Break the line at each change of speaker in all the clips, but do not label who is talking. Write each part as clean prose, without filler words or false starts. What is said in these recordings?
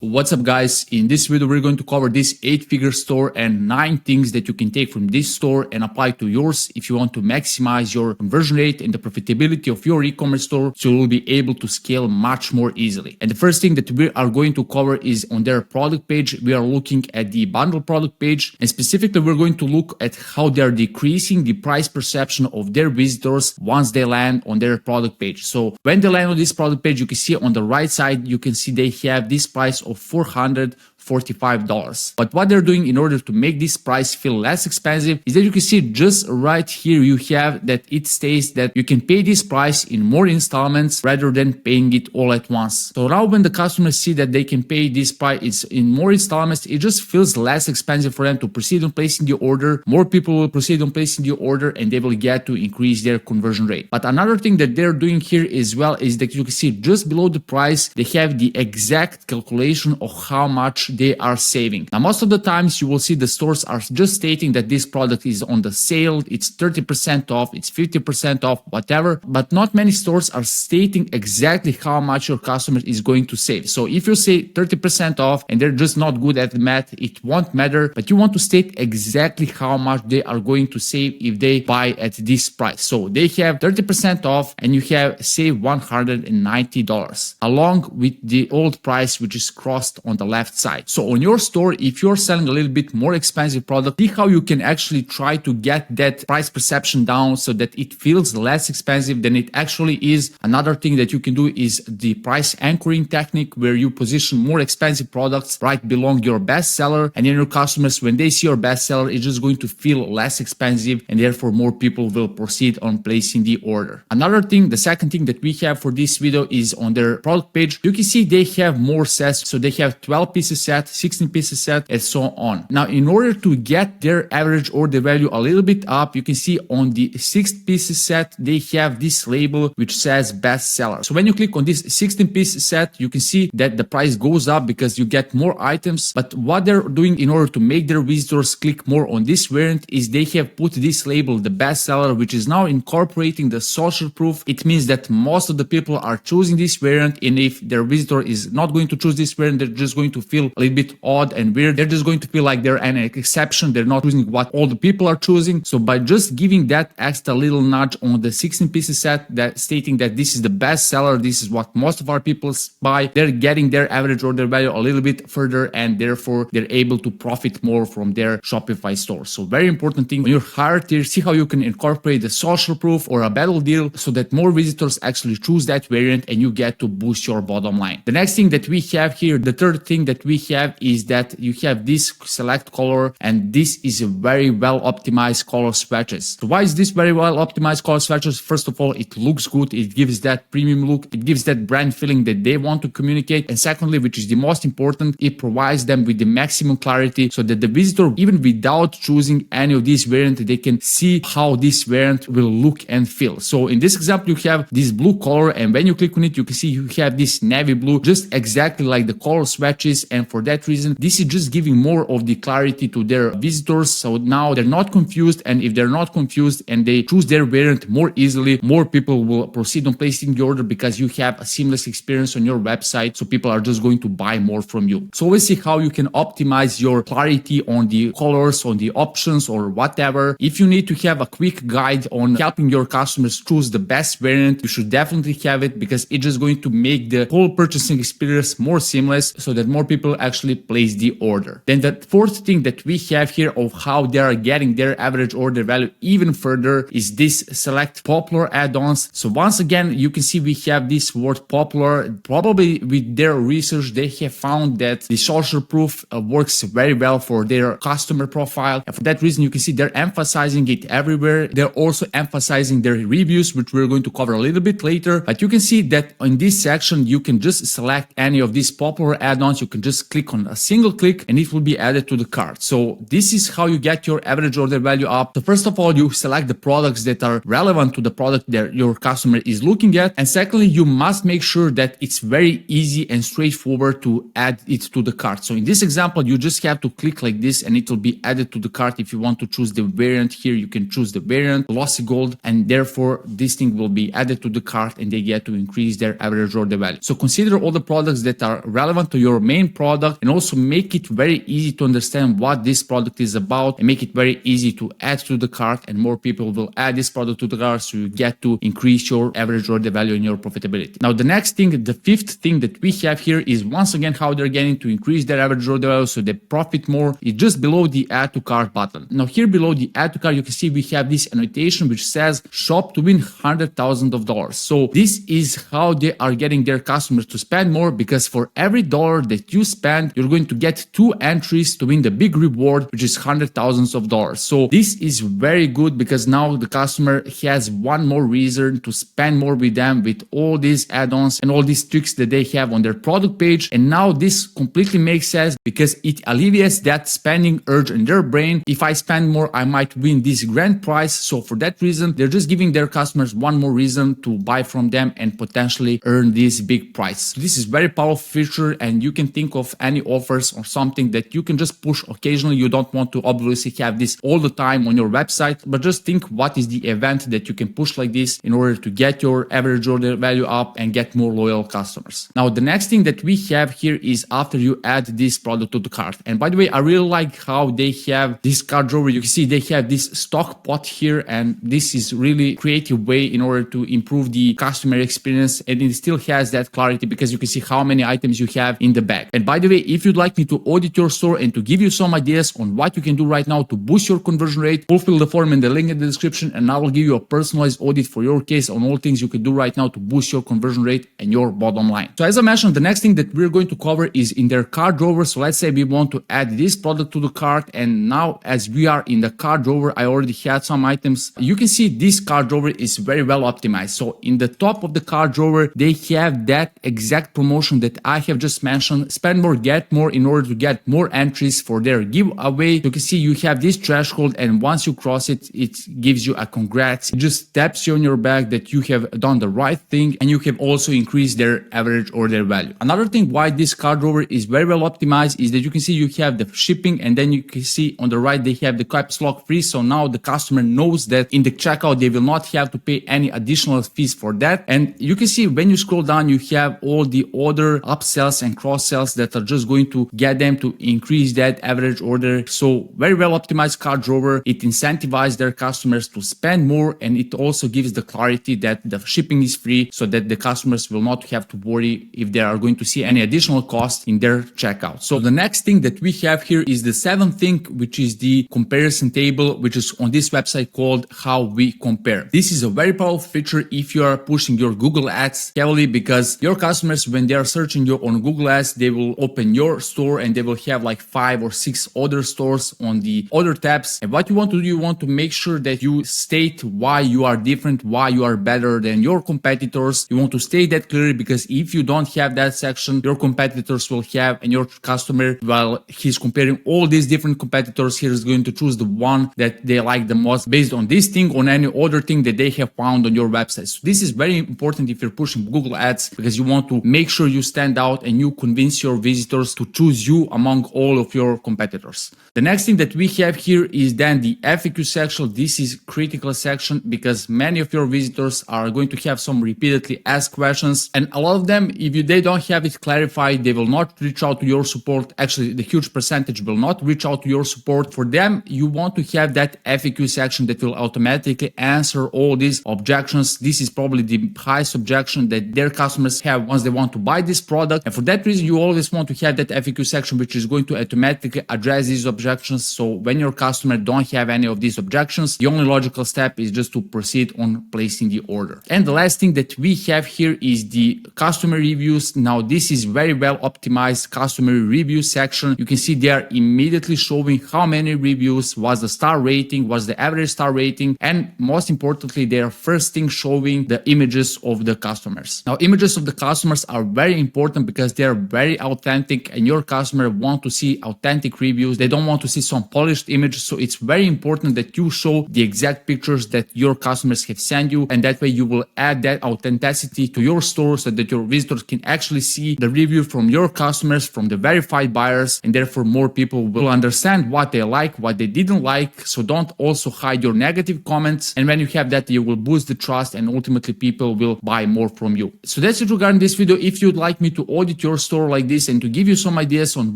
What's up guys, in this video we're going to cover this 8-figure store and 9 things that you can take from this store and apply to yours if you want to maximize your conversion rate and the profitability of your e-commerce store so you will be able to scale much more easily. And the first thing that we are going to cover is on their product page. We are looking at the bundle product page, and specifically we're going to look at how they are decreasing the price perception of their visitors once they land on their product page. So when they land on this product page, you can see on the right side, you can see they have this price of $445. But what they're doing in order to make this price feel less expensive is that you can see just right here, you have that it states that you can pay this price in more installments rather than paying it all at once. So now when the customers see that they can pay this price in more installments, it just feels less expensive for them to proceed on placing the order. More people will proceed on placing the order and they will get to increase their conversion rate. But another thing that they're doing here as well is that you can see just below the price, they have the exact calculation of how much they are saving. Now, most of the times you will see the stores are just stating that this product is on the sale, it's 30% off, it's 50% off, whatever, but not many stores are stating exactly how much your customer is going to save. So if you say 30% off and they're just not good at the math, it won't matter, but you want to state exactly how much they are going to save if they buy at this price. So they have 30% off and you have save $190 along with the old price, which is crossed on the left side. So on your store, if you're selling a little bit more expensive product, see how you can actually try to get that price perception down so that it feels less expensive than it actually is. Another thing that you can do is the price anchoring technique, where you position more expensive products right below your best seller, and then your customers, when they see your best seller, it's just going to feel less expensive and therefore more people will proceed on placing the order. Another thing, the second thing that we have for this video is on their product page. You can see they have more sets, so they have 12 pieces set, 16 pieces set, and so on. Now, in order to get their average order value a little bit up, you can see on the 6 pieces set, they have this label which says best seller. So when you click on this 16 piece set, you can see that the price goes up because you get more items. But what they're doing in order to make their visitors click more on this variant is they have put this label, the best seller, which is now incorporating the social proof. It means that most of the people are choosing this variant, and if their visitor is not going to choose this variant, they're just going to feel a little bit odd and weird. They're just going to feel like they're an exception. They're not choosing what all the people are choosing. So by just giving that extra little nudge on the 16 pieces set, that stating that this is the best seller, this is what most of our people buy, they're getting their average order value a little bit further, and therefore they're able to profit more from their Shopify store. So very important thing, when you're higher tier, see how you can incorporate the social proof or a battle deal so that more visitors actually choose that variant and you get to boost your bottom line. The next thing that we have here, the third thing that we have is that you have this select color, and this is a very well optimized color swatches. So why is this very well optimized color swatches? First of all, it looks good. It gives that premium look. It gives that brand feeling that they want to communicate. And secondly, which is the most important, it provides them with the maximum clarity so that the visitor, even without choosing any of these variants, they can see how this variant will look and feel. So in this example, you have this blue color, and when you click on it, you can see you have this navy blue, just exactly like the color swatches. And for that reason, this is just giving more of the clarity to their visitors. So now they're not confused, and if they're not confused and they choose their variant more easily, more people will proceed on placing the order because you have a seamless experience on your website. So people are just going to buy more from you. So always see how you can optimize your clarity on the colors, on the options, or whatever. If you need to have a quick guide on helping your customers choose the best variant, you should definitely have it, because it's just going to make the whole purchasing experience more seamless so that more people actually place the order. Then the fourth thing that we have here of how they are getting their average order value even further is this select popular add-ons. So once again, you can see we have this word popular. Probably with their research, they have found that the social proof works very well for their customer profile. And for that reason, you can see they're emphasizing it everywhere. They're also emphasizing their reviews, which we're going to cover a little bit later. But you can see that in this section, you can just select any of these popular add-ons. You can just click on a single click and it will be added to the cart. So this is how you get your average order value up. So first of all, you select the products that are relevant to the product that your customer is looking at. And secondly, you must make sure that it's very easy and straightforward to add it to the cart. So in this example, you just have to click like this and it will be added to the cart. If you want to choose the variant here, you can choose the variant glossy gold, and therefore this thing will be added to the cart and they get to increase their average order value. So consider all the products that are relevant relevant to your main product, and also make it very easy to understand what this product is about, and make it very easy to add to the cart, and more people will add this product to the cart, so you get to increase your average order value and your profitability. Now the next thing, the fifth thing that we have here is once again how they're getting to increase their average order value so they profit more. It's just below the add to cart button. Now here below the add to cart, you can see we have this annotation which says shop to win $100,000. So this is how they are getting their customers to spend more, because for every dollar that you spend, you're going to get 2 entries to win the big reward, which is $100,000. So this is very good, because now the customer has one more reason to spend more with them, with all these add-ons and all these tricks that they have on their product page. And now this completely makes sense, because it alleviates that spending urge in their brain. If I spend more, I might win this grand prize. So for that reason, they're just giving their customers one more reason to buy from them and potentially earn this big prize. So this is very powerful feature, and you can think of any offers or something that you can just push occasionally. You don't want to obviously have this all the time on your website, but just think what is the event that you can push like this in order to get your average order value up and get more loyal customers. Now the next thing that we have here is after you add this product to the cart. And by the way, I really like how they have this cart drawer. You can see they have this stock pot here, and this is really creative way in order to improve the customer experience, and it still has that clarity because you can see how many items you have in the bag. And by the way, if you'd like me to audit your store and to give you some ideas on what you can do right now to boost your conversion rate, fulfill the form in the link in the description, and I will give you a personalized audit for your case on all things you can do right now to boost your conversion rate and your bottom line. So as I mentioned, the next thing that we're going to cover is in their cart drawer. So let's say we want to add this product to the cart, and now as we are in the cart drawer, I already had some items. You can see this cart drawer is very well optimized. So in the top of the cart drawer, they have that exact promotion that I have just mentioned. Spend more, get more, in order to get more entries for their giveaway. You can see you have this threshold, and once you cross it, it gives you a congrats. It just taps you on your back that you have done the right thing, and you have also increased their average order value. Another thing why this cart drawer is very well optimized is that you can see you have the shipping, and then you can see on the right they have the caps lock free. So now the customer knows that in the checkout they will not have to pay any additional fees for that. And you can see when you scroll down, you have all the other upsells and cross sells that are just going to get them to increase that average order. So very well optimized cart drawer. It incentivizes their customers to spend more, and it also gives the clarity that the shipping is free, so that the customers will not have to worry if they are going to see any additional cost in their checkout. So the next thing that we have here is the seventh thing, which is the comparison table, which is on this website called How We Compare. This is a very powerful feature if you are pushing your Google ads heavily, because your customers, when they are searching you on Google ads, they will open your store and they will have like 5 or 6 other stores on the other tabs. And what you want to do, you want to make sure that you state why you are different, why you are better than your competitors. You want to state that clearly, because if you don't have that section, your competitors will have, and your customer, while he's comparing all these different competitors, he is going to choose the one that they like the most based on this thing, on any other thing that they have found on your website. So this is very important if you're pushing Google ads, because you want to make sure you stand out and you convince your visitors to choose you among all of your competitors. The next thing that we have here is then the FAQ section. This is critical section because many of your visitors are going to have some repeatedly asked questions, and a lot of them, if they don't have it clarified, they will not reach out to your support. Actually, the huge percentage will not reach out to your support. For them, you want to have that FAQ section that will automatically answer all these objections. This is probably the highest objection that their customers have once they want to buy this product, and for that reason, you always want to have that FAQ section which is going to automatically address these objections. So when your customer don't have any of these objections, the only logical step is just to proceed on placing the order. And the last thing that we have here is the customer reviews. Now this is very well optimized customer review section. You can see they are immediately showing how many reviews, was the star rating, was the average star rating, and most importantly, they are first thing showing the images of the customers. Now images of the customers are very important because they are very authentic, and your customer want to see authentic reviews. They don't want to see some polished images. So it's very important that you show the exact pictures that your customers have sent you, and that way you will add that authenticity to your store so that your visitors can actually see the review from your customers, from the verified buyers, and therefore more people will understand what they like, what they didn't like. So don't also hide your negative comments, and when you have that, you will boost the trust and ultimately people will buy more from you. So that's it regarding this video. If you'd like me to audit audit your store like this and to give you some ideas on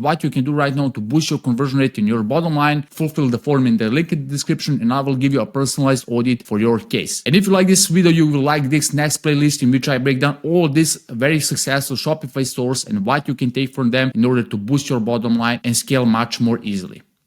what you can do right now to boost your conversion rate in your bottom line, fulfill the form in the link in the description and I will give you a personalized audit for your case. And if you like this video, you will like this next playlist in which I break down all these very successful Shopify stores and what you can take from them in order to boost your bottom line and scale much more easily.